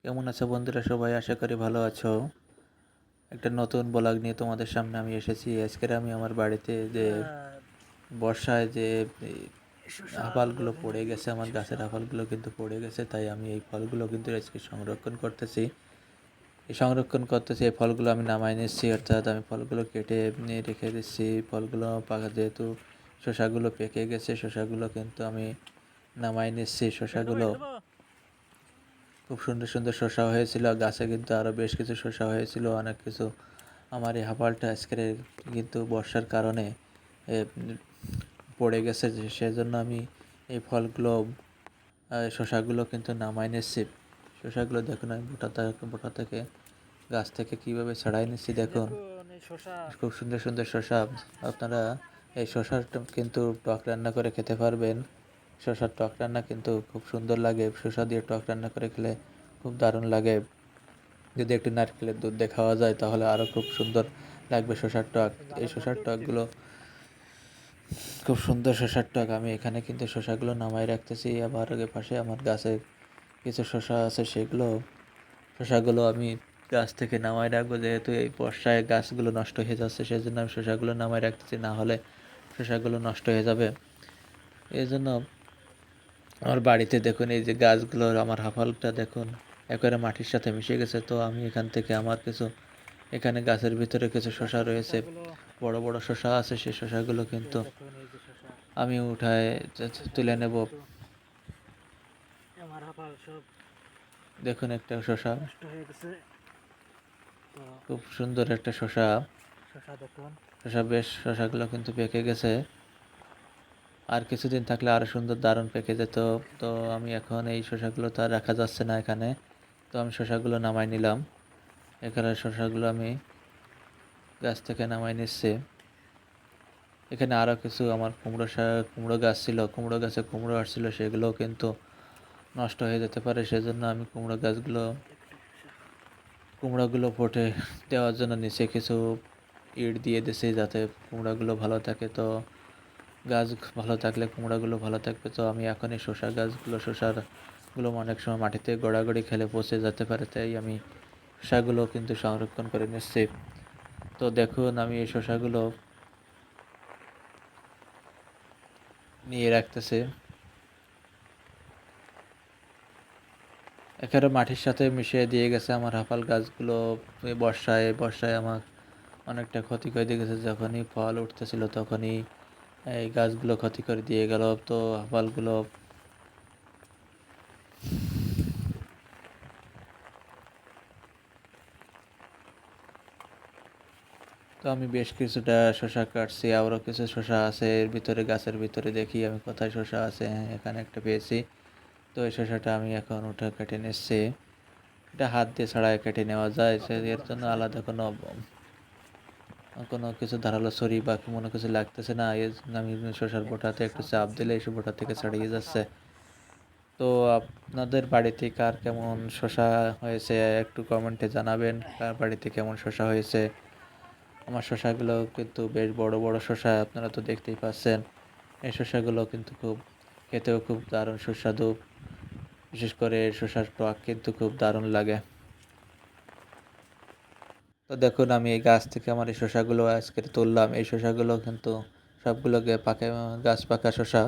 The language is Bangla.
কেমন আছো বন্ধুরা? সবাই আশা করি ভালো আছো। একটা নতুন ব্লগ নিয়ে তোমাদের সামনে আমি এসেছি। আজকের আমি আমার বাড়িতে যে বর্ষায় যে এই ফলগুলো পড়ে গেছে, আমার গাছের ফলগুলো কিন্তু পড়ে গেছে, তাই আমি এই ফলগুলো কিন্তু আজকে সংরক্ষণ করতেছি। এই ফলগুলো আমি নামাই নিচ্ছি, অর্থাৎ আমি ফলগুলো কেটে নিয়ে রেখে দিচ্ছি। ফলগুলো পাকা, যেহেতু শসাগুলো পেকে গেছে, শসাগুলো কিন্তু আমি নামাই নিচ্ছি। শসাগুলো খুব সুন্দর সুন্দর শসা হয়েছিল, গাছে কিন্তু আরও বেশ কিছু শসা হয়েছিল, অনেক কিছু। আমার এই হাফালটা আজকের কিন্তু বর্ষার কারণে এ, পড়ে গেছে, সেজন্য আমি এই ফলগুলো শসাগুলো কিন্তু নামাই নিচ্ছি। শসাগুলো দেখুন, আমি বোটা থেকে গাছ থেকে কীভাবে ছাড়াই নিচ্ছি দেখুন। খুব সুন্দর সুন্দর শসা। আপনারা এই শসাটা কিন্তু টক রান্না করে খেতে পারবেন। শসার টক রান্না কিন্তু খুব সুন্দর লাগে। শসা দিয়ে টক রান্না করে খেলে খুব দারুণ লাগে। যদি একটু নারকেলের দুধ দিয়ে খাওয়া যায় তাহলে আরও খুব সুন্দর লাগবে শসার টক। এই শসার টকগুলো খুব সুন্দর। শসার টক আমি এখানে কিন্তু শসাগুলো নামাই রাখতেছি। আবার আগে পাশে আমার গাছে কিছু শসা আছে, শসাগুলো আমি গাছ থেকে নামাই রাখবো, যেহেতু এই বর্ষায় গাছগুলো নষ্ট হয়ে যাচ্ছে, সেই জন্য আমি শসাগুলো নামাই রাখতেছি, না হলে শসাগুলো নষ্ট হয়ে যাবে। এই জন্য আমার বাড়িতে দেখুন, এই যে গাছগুলোর আমার হাফালটা দেখুন একেবারে মাটির সাথে মিশে গেছে। তো আমি এখান থেকে আমার কিছু, এখানে গাছের ভিতরে কিছু শসা রয়েছে, বড় বড় শসা আছে, সেই শসাগুলো কিন্তু আমি উঠায় তুলে নেব। দেখুন একটা শসা, খুব সুন্দর একটা শসা। শসাগুলো কিন্তু পেকে গেছে, আর কিছুদিন থাকলে আরো সুন্দর দারুণ পেকে যেত। তো আমি এখন এই শসাগুলো তো আর রাখা যাচ্ছে না এখানে, তো আমি শসাগুলো নামাই নিলাম। এখানে শসাগুলো আমি গাছ থেকে নামাই নিচ্ছি। এখানে আরও কিছু আমার কুমড়ো গাছ ছিল, কুমড়ো গাছে কুমড়ো আসছিল, সেগুলোও কিন্তু নষ্ট হয়ে যেতে পারে, সেজন্য আমি কুমড়োগুলো ফোটে দেওয়ার জন্য নিচে কিছু ইট দিয়ে দিয়েছি, যাতে কুমড়োগুলো ভালো থাকে। তো গাছ ভালো থাকলে কুমড়োগুলো ভালো থাকবে। তো আমি এখন এই শসাগুলো অনেক সময় মাটিতে গড়াগড়ি খেলে পচে যেতে পারে, তাই আমি শসাগুলো কিন্তু সংরক্ষণ করে নিচ্ছি। তো দেখুন, আমি এই শসাগুলো নিয়ে রাখতেছি। এখানে মাটির সাথে মিশিয়ে দিয়ে গেছে আমার হাফাল গাছগুলো। এই বর্ষায় আমার অনেকটা ক্ষতি করে দিয়ে গেছে। যখনই ফল উঠতেছিল তখনই এই গাছগুলো ক্ষতি করে দিয়ে গেল। তো হাফালগুলো তো আমি বেশ কিছুটা শসা কাটছি, আরও কিছু শসা আছে এর ভিতরে, গাছের ভিতরে। দেখি আমি কোথায় শসা আছে। হ্যাঁ, এখানে একটা পেয়েছি। তো এই শসাটা আমি এখন উঠে কেটে নিচ্ছি। এটা হাত দিয়ে ছাড়াই কেটে নেওয়া যায়, এর জন্য আলাদা কোনো কোনো কিছু ধারালো ছুরি বা কোনো কিছু লাগতেছে না। এর জন্য আমি শসার বোটাতে একটু চাপ দিলে এই বোটা থেকে ছাড়িয়ে যাচ্ছে। তো আপনাদের বাড়িতে কার কেমন শসা হয়েছে একটু কমেন্টে জানাবেন, কার বাড়িতে কেমন শসা হয়েছে। আমার শসাগুলো কিন্তু বেশ বড় বড় শসা, আপনারা তো দেখতেই পাচ্ছেন। এই শসাগুলো কিন্তু খেতেও খুব দারুণ সুস্বাদু। বিশেষ করে শসার টক কিন্তু খুব দারুণ লাগে। তো দেখুন, আমি এই গাছ থেকে এই শসাগুলো আজকে তুললাম। এই শসাগুলো কিন্তু সবগুলোকে গাছ পাকা শসা।